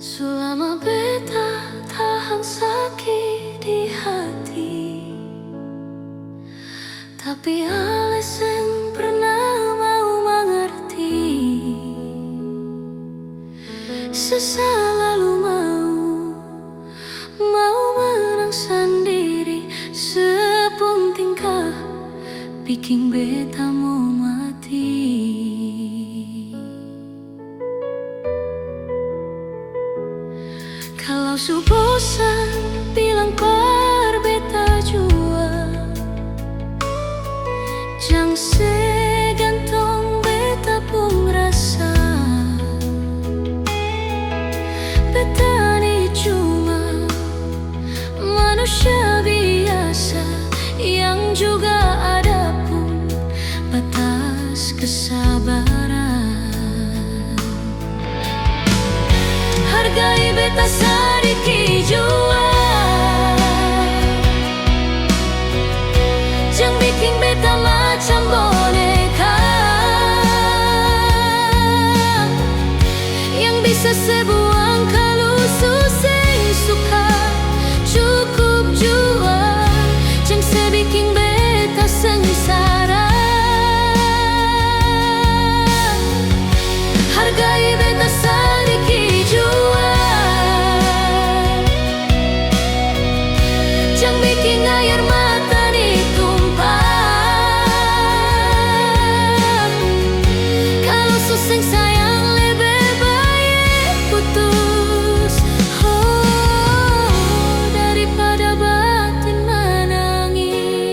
Selama beta tahan sakit di hati, tapi alasan pernah mau mengerti. Selalu mau menang sendiri. Sepun tingkah bikin beta mau mati. Kalau su bosan bilang par beta jua, jang segantong beta pun rasa. Beta ni cuma manusia biasa yang juga ada pun batas kesabaran. Hargai beta sedikit jua, jangan bikin beta macam boneka yang bisa sebuang kalau susah suka. Cukup jua, jangan sebikin beta sengsara. Hargai beta sedikit jua, jangan bikin air mata ni tumpah. Kalau susah sayang lebih baik putus, daripada batin menangis.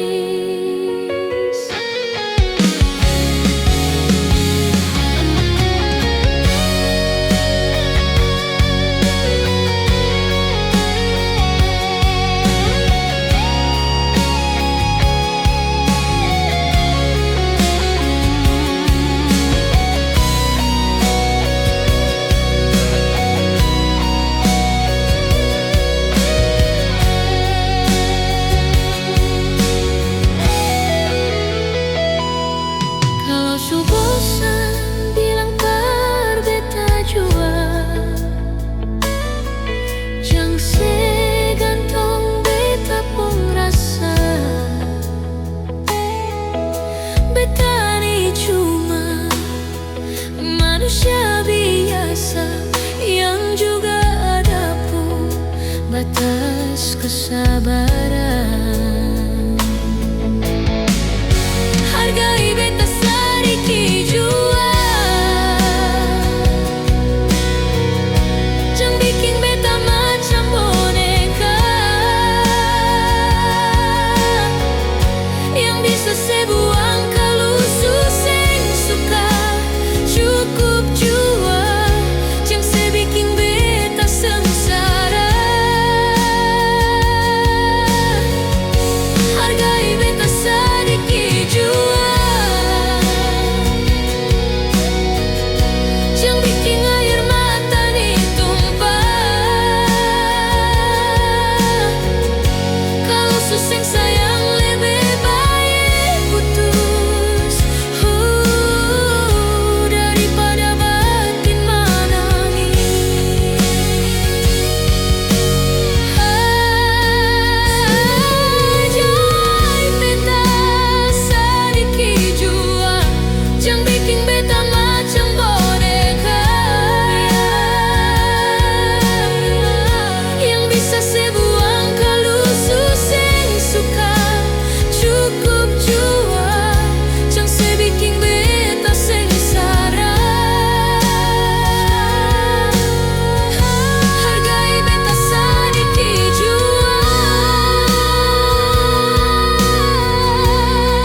Kalau su bosan bilang par beta jua, jang segantong beta pun rasa. Beta ni cuma manusia biasa yang juga ada pun batas kesabaran. Hargai beta sedikit jua, jangan bikin beta macam boneka yang bisa sebuang kalau susah suka. Cukup jua, jangan sebikin beta sengsara. Hargai beta sedikit jua, jangan bikin air mata ni tumpah. Kalau susah sayang lebih baik putus, daripada batin menangis. Hargai beta sedikit jua, jangan bikin beta macam boneka yang bisa sebuang kalau susah suka. Cukup jua, jangan sebikin beta sengsara. Hargai beta sedikit jua,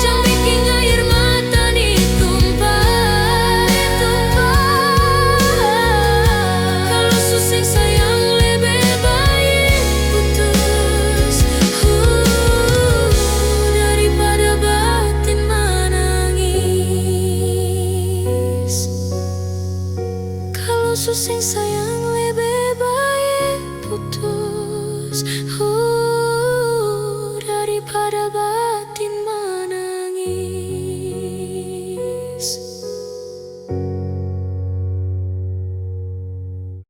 jangan bikin air mata ni tumpah. Kalau susah sayang lebih baik putus, daripada batin menangis. Kalau susah sayang